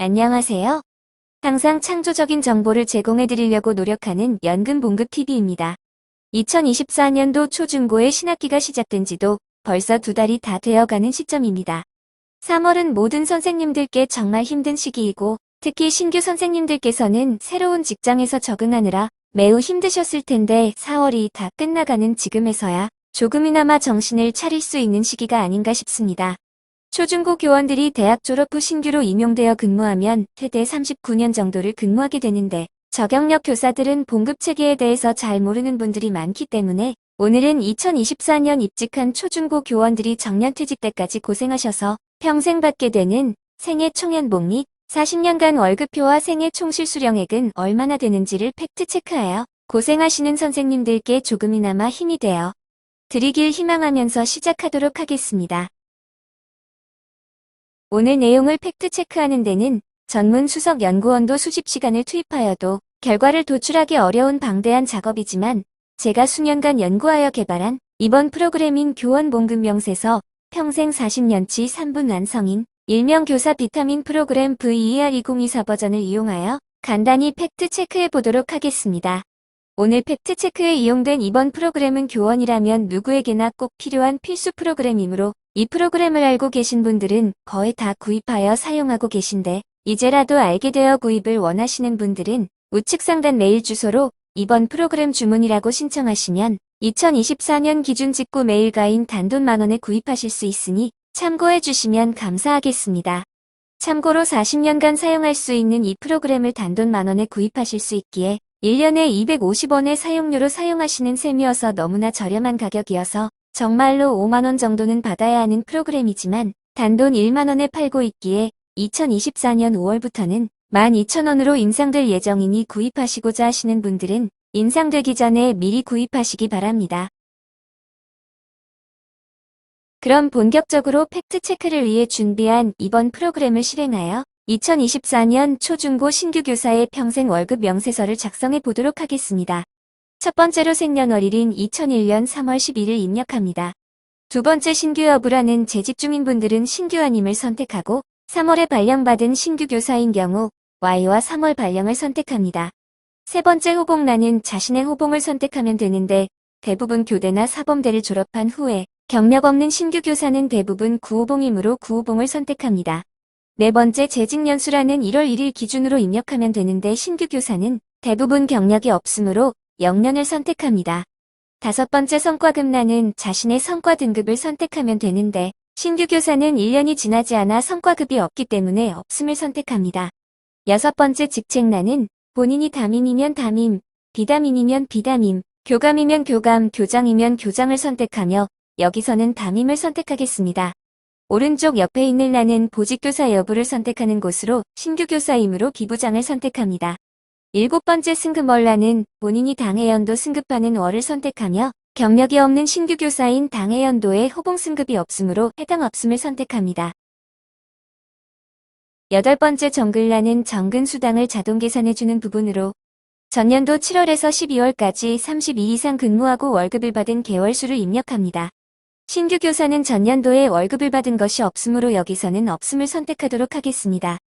안녕하세요. 항상 창조적인 정보를 제공해 드리려고 노력하는 연금봉급TV입니다. 2024년도 초중고의 신학기가 시작된 지도 벌써 2달이 다 되어가는 시점입니다. 3월은 모든 선생님들께 정말 힘든 시기이고 특히 신규 선생님들께서는 새로운 직장에서 적응하느라 매우 힘드셨을 텐데 4월이 다 끝나가는 지금에서야 조금이나마 정신을 차릴 수 있는 시기가 아닌가 싶습니다. 초중고 교원들이 대학 졸업 후 신규로 임용되어 근무하면 최대 39년 정도를 근무하게 되는데 저경력 교사들은 봉급체계에 대해서 잘 모르는 분들이 많기 때문에 오늘은 2024년 입직한 초중고 교원들이 정년퇴직 때까지 고생하셔서 평생 받게 되는 생애 총연봉 및 40년간 월급표와 생애 총실수령액은 얼마나 되는지를 팩트체크하여 고생하시는 선생님들께 조금이나마 힘이 되어 드리길 희망하면서 시작하도록 하겠습니다. 오늘 내용을 팩트체크하는 데는 전문 수석 연구원도 수십 시간을 투입하여도 결과를 도출하기 어려운 방대한 작업이지만 제가 수년간 연구하여 개발한 이번 프로그램인 교원봉급명세서 평생 40년치 3분 완성인 일명 교사 비타민 프로그램 VER2024 버전을 이용하여 간단히 팩트체크해 보도록 하겠습니다. 오늘 팩트체크에 이용된 이번 프로그램은 교원이라면 누구에게나 꼭 필요한 필수 프로그램이므로 이 프로그램을 알고 계신 분들은 거의 다 구입하여 사용하고 계신데 이제라도 알게 되어 구입을 원하시는 분들은 우측 상단 메일 주소로 이번 프로그램 주문이라고 신청하시면 2024년 기준 직구 메일가인 단돈 만원에 구입하실 수 있으니 참고해 주시면 감사하겠습니다. 참고로 40년간 사용할 수 있는 이 프로그램을 단돈 만원에 구입하실 수 있기에 1년에 250원의 사용료로 사용하시는 셈이어서 너무나 저렴한 가격이어서 정말로 5만원 정도는 받아야 하는 프로그램이지만 단돈 1만원에 팔고 있기에 2024년 5월부터는 12,000원으로 인상될 예정이니 구입하시고자 하시는 분들은 인상되기 전에 미리 구입하시기 바랍니다. 그럼 본격적으로 팩트체크를 위해 준비한 이번 프로그램을 실행하여 2024년 초중고 신규 교사의 평생 월급 명세서를 작성해 보도록 하겠습니다. 첫 번째로 생년월일인 2001년 3월 11일 입력합니다. 두 번째 신규 여부라는 재직 중인 분들은 신규 아님을 선택하고 3월에 발령받은 신규 교사인 경우 Y와 3월 발령을 선택합니다. 세 번째 호봉란은 자신의 호봉을 선택하면 되는데 대부분 교대나 사범대를 졸업한 후에 경력 없는 신규 교사는 대부분 9호봉이므로 9호봉을 선택합니다. 네 번째 재직연수라는 1월 1일 기준으로 입력하면 되는데 신규 교사는 대부분 경력이 없으므로 0년을 선택합니다. 다섯 번째 성과급란은 자신의 성과 등급을 선택하면 되는데 신규 교사는 1년이 지나지 않아 성과급이 없기 때문에 없음을 선택합니다. 여섯 번째 직책란은 본인이 담임이면 담임, 비담임이면 비담임, 교감이면 교감, 교장이면 교장을 선택하며 여기서는 담임을 선택하겠습니다. 오른쪽 옆에 있는 란은 보직교사 여부를 선택하는 곳으로 신규 교사이므로 비부장을 선택합니다. 일곱 번째 승급월란은 본인이 당해연도 승급하는 월을 선택하며 경력이 없는 신규 교사인 당해연도에 호봉 승급이 없으므로 해당 없음을 선택합니다. 여덟 번째 정글란은 정근 수당을 자동 계산해주는 부분으로 전년도 7월에서 12월까지 30일 이상 근무하고 월급을 받은 개월수를 입력합니다. 신규 교사는 전년도에 월급을 받은 것이 없으므로 여기서는 없음을 선택하도록 하겠습니다.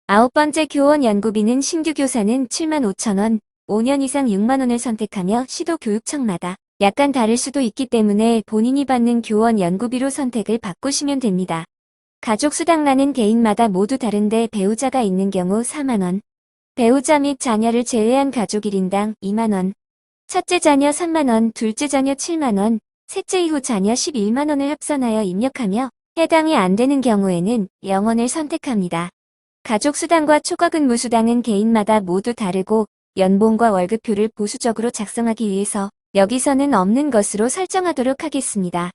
아홉 번째 교원 연구비는 신규 교사는 75,000원, 5년 이상 6만원을 선택하며 시도교육청마다 약간 다를 수도 있기 때문에 본인이 받는 교원 연구비로 선택을 바꾸시면 됩니다. 가족수당란은 개인마다 모두 다른데 배우자가 있는 경우 4만원, 배우자 및 자녀를 제외한 가족 1인당 2만원, 첫째 자녀 3만원, 둘째 자녀 7만원, 셋째 이후 자녀 11만원을 합산하여 입력하며 해당이 안 되는 경우에는 0원을 선택합니다. 가족수당과 초과근무수당은 개인마다 모두 다르고 연봉과 월급표를 보수적으로 작성하기 위해서 여기서는 없는 것으로 설정하도록 하겠습니다.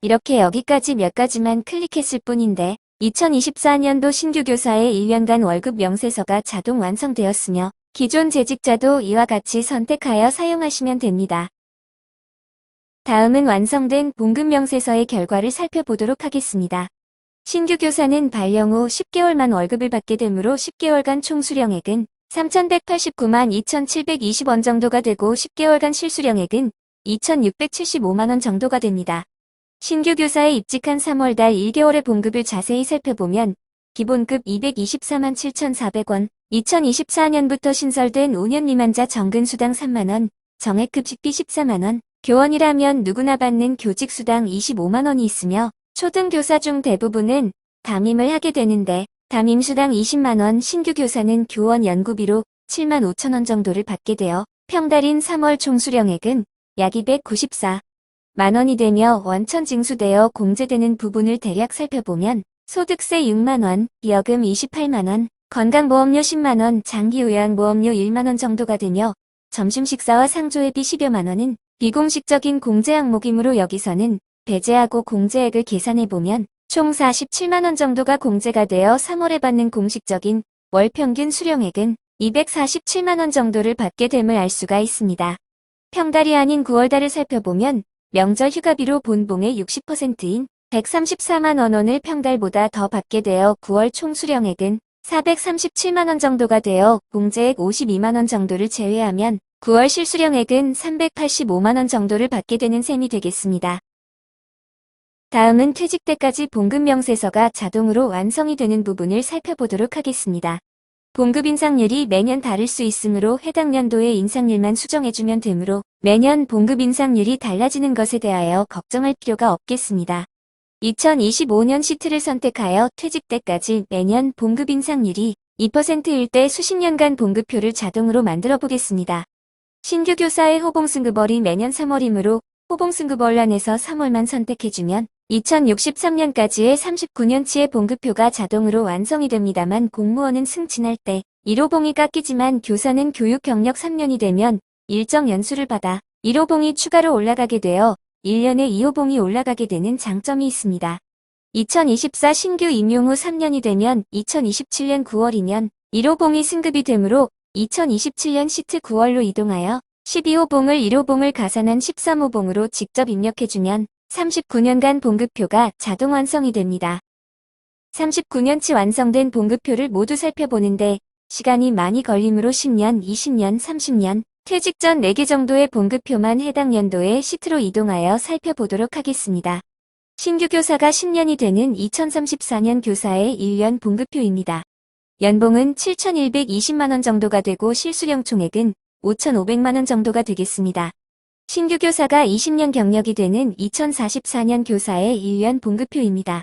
이렇게 여기까지 몇 가지만 클릭했을 뿐인데 2024년도 신규 교사의 1년간 월급 명세서가 자동 완성되었으며 기존 재직자도 이와 같이 선택하여 사용하시면 됩니다. 다음은 완성된 봉급명세서의 결과를 살펴보도록 하겠습니다. 신규 교사는 발령 후 10개월만 월급을 받게 되므로 10개월간 총 수령액은 3,189만 2,720원 정도가 되고 10개월간 실수령액은 2,675만원 정도가 됩니다. 신규 교사에 입직한 3월달 1개월의 봉급을 자세히 살펴보면 기본급 224만 7,400원, 2024년부터 신설된 5년 미만자 정근수당 3만원, 정액급식비 14만원, 교원이라면 누구나 받는 교직수당 25만원이 있으며 초등교사 중 대부분은 담임을 하게 되는데 담임수당 20만원, 신규 교사는 교원 연구비로 7만 5천원 정도를 받게 되어 평달인 3월 총수령액은 약 294만원이 되며 원천 징수되어 공제되는 부분을 대략 살펴보면 소득세 6만원, 비여금 28만원, 건강보험료 10만원, 장기요양보험료 1만원 정도가 되며 점심식사와 상조회비 10여 만원은 비공식적인 공제 항목이므로 여기서는 배제하고 공제액을 계산해보면 총 47만원 정도가 공제가 되어 3월에 받는 공식적인 월평균 수령액은 247만원 정도를 받게 됨을 알 수가 있습니다. 평달이 아닌 9월달을 살펴보면 명절 휴가비로 본봉의 60%인 134만원을 평달보다 더 받게 되어 9월 총 수령액은 437만원 정도가 되어 공제액 52만원 정도를 제외하면 9월 실수령액은 385만원 정도를 받게 되는 셈이 되겠습니다. 다음은 퇴직 때까지 봉급 명세서가 자동으로 완성이 되는 부분을 살펴보도록 하겠습니다. 봉급 인상률이 매년 다를 수 있으므로 해당 연도의 인상률만 수정해주면 되므로 매년 봉급 인상률이 달라지는 것에 대하여 걱정할 필요가 없겠습니다. 2025년 시트를 선택하여 퇴직 때까지 매년 봉급 인상률이 2%일 때 수십 년간 봉급표를 자동으로 만들어 보겠습니다. 신규 교사의 호봉승급월이 매년 3월이므로 호봉승급월 안에서 3월만 선택해주면 2063년까지의 39년치의 봉급표가 자동으로 완성이 됩니다만 공무원은 승진할 때 1호봉이 깎이지만 교사는 교육 경력 3년이 되면 일정 연수를 받아 1호봉이 추가로 올라가게 되어 1년에 2호봉이 올라가게 되는 장점이 있습니다. 2024 신규 임용 후 3년이 되면 2027년 9월이면 1호봉이 승급이 되므로 2027년 시트 9월로 이동하여 12호봉을 1호봉을 가산한 13호봉으로 직접 입력해주면 39년간 봉급표가 자동 완성이 됩니다. 39년치 완성된 봉급표를 모두 살펴보는데 시간이 많이 걸리므로 10년, 20년, 30년, 퇴직 전 4개 정도의 봉급표만 해당 연도의 시트로 이동하여 살펴보도록 하겠습니다. 신규 교사가 10년이 되는 2034년 교사의 1년 봉급표입니다. 연봉은 7,120만원 정도가 되고 실수령 총액은 5,500만원 정도가 되겠습니다. 신규 교사가 20년 경력이 되는 2044년 교사의 1년 봉급표입니다.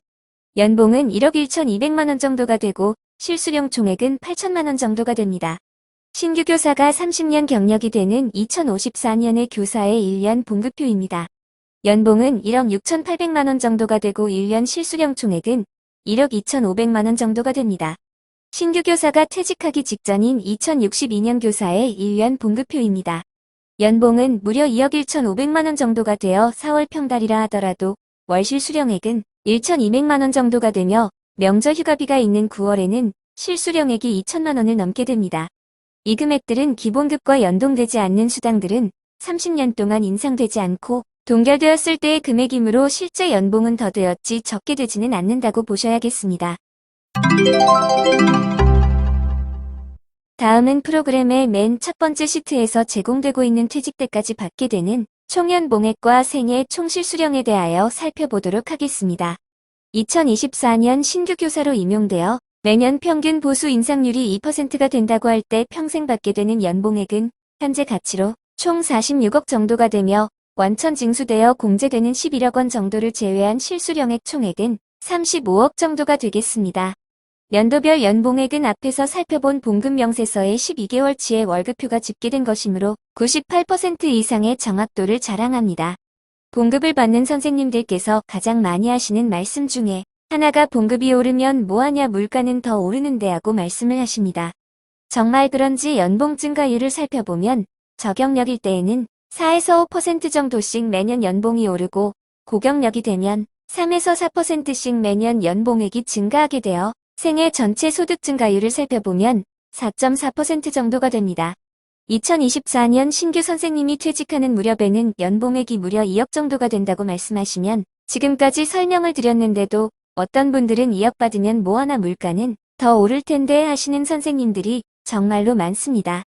연봉은 1억 1,200만원 정도가 되고 실수령 총액은 8천만원 정도가 됩니다. 신규 교사가 30년 경력이 되는 2054년의 교사의 1년 봉급표입니다. 연봉은 1억 6,800만원 정도가 되고 1년 실수령 총액은 1억 2,500만원 정도가 됩니다. 신규 교사가 퇴직하기 직전인 2062년 교사의 1년 봉급표입니다. 연봉은 무려 2억 1,500만원 정도가 되어 4월 평달이라 하더라도 월 실수령액은 1,200만원 정도가 되며 명절 휴가비가 있는 9월에는 실수령액이 2천만원을 넘게 됩니다. 이 금액들은 기본급과 연동되지 않는 수당들은 30년 동안 인상되지 않고 동결되었을 때의 금액이므로 실제 연봉은 더 되었지 적게 되지는 않는다고 보셔야겠습니다. 다음은 프로그램의 맨 첫 번째 시트에서 제공되고 있는 퇴직 때까지 받게 되는 총연봉액과 생애 총실수령에 대하여 살펴보도록 하겠습니다. 2024년 신규 교사로 임용되어 매년 평균 보수 인상률이 2%가 된다고 할 때 평생 받게 되는 연봉액은 현재 가치로 총 46억 정도가 되며 원천 징수되어 공제되는 11억 원 정도를 제외한 실수령액 총액은 35억 정도가 되겠습니다. 연도별 연봉액은 앞에서 살펴본 봉급 명세서의 12개월치의 월급표가 집계된 것이므로 98% 이상의 정확도를 자랑합니다. 봉급을 받는 선생님들께서 가장 많이 하시는 말씀 중에 하나가 봉급이 오르면 뭐하냐 물가는 더 오르는데 하고 말씀을 하십니다. 정말 그런지 연봉 증가율을 살펴보면 저경력일 때에는 4에서 5% 정도씩 매년 연봉이 오르고 고경력이 되면 3에서 4%씩 매년 연봉액이 증가하게 되어 생애 전체 소득 증가율을 살펴보면 4.4% 정도가 됩니다. 2024년 신규 선생님이 퇴직하는 무렵에는 연봉액이 무려 2억 정도가 된다고 말씀하시면 지금까지 설명을 드렸는데도 어떤 분들은 2억 받으면 뭐하나 물가는 더 오를 텐데 하시는 선생님들이 정말로 많습니다.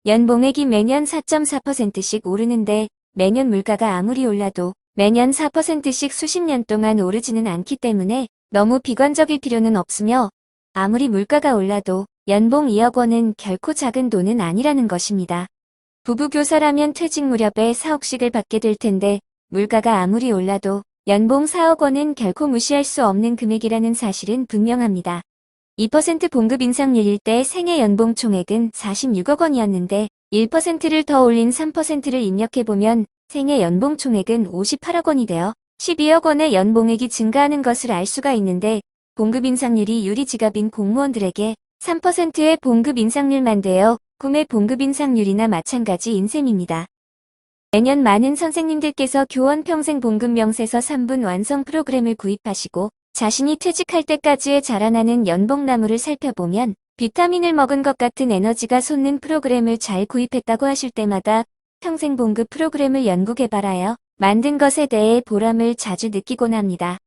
연봉액이 매년 4.4%씩 오르는데 매년 물가가 아무리 올라도 매년 4%씩 수십 년 동안 오르지는 않기 때문에 너무 비관적일 필요는 없으며 아무리 물가가 올라도 연봉 2억 원은 결코 작은 돈은 아니라는 것입니다. 부부교사라면 퇴직 무렵에 4억씩을 받게 될 텐데 물가가 아무리 올라도 연봉 4억 원은 결코 무시할 수 없는 금액이라는 사실은 분명합니다. 2% 봉급 인상률일 때 생애 연봉 총액은 46억 원이었는데 1%를 더 올린 3%를 입력해보면 생애 연봉 총액은 58억 원이 되어 12억 원의 연봉액이 증가하는 것을 알 수가 있는데 봉급 인상률이 유리지갑인 공무원들에게 3%의 봉급 인상률만 되어 꿈의 봉급 인상률이나 마찬가지인 셈입니다. 매년 많은 선생님들께서 교원 평생 봉급 명세서 3분 완성 프로그램을 구입하시고 자신이 퇴직할 때까지의 자라나는 연봉나무를 살펴보면 비타민을 먹은 것 같은 에너지가 솟는 프로그램을 잘 구입했다고 하실 때마다 평생 봉급 프로그램을 연구 개발하여 만든 것에 대해 보람을 자주 느끼곤 합니다.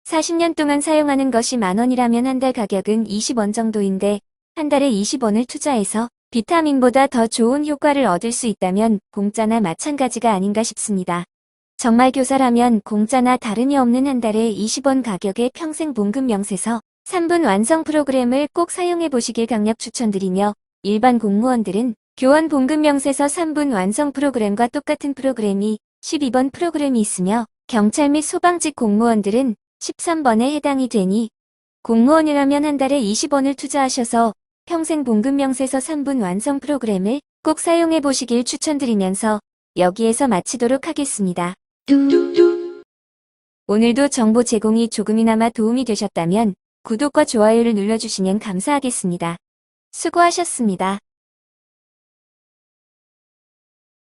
40년 동안 사용하는 것이 만원이라면 한 달 가격은 20원 정도인데 한 달에 20원을 투자해서 비타민보다 더 좋은 효과를 얻을 수 있다면 공짜나 마찬가지가 아닌가 싶습니다. 정말 교사라면 공짜나 다름이 없는 한 달에 20원 가격의 평생 봉급 명세서 3분 완성 프로그램을 꼭 사용해 보시길 강력 추천드리며 일반 공무원들은 교원 봉급 명세서 3분 완성 프로그램과 똑같은 프로그램이 12번 프로그램이 있으며 경찰 및 소방직 공무원들은 13번에 해당이 되니 공무원이라면 한 달에 20원을 투자하셔서 평생 봉급 명세서 3분 완성 프로그램을 꼭 사용해 보시길 추천드리면서 여기에서 마치도록 하겠습니다. 오늘도 정보 제공이 조금이나마 도움이 되셨다면 구독과 좋아요를 눌러주시면 감사하겠습니다. 수고하셨습니다.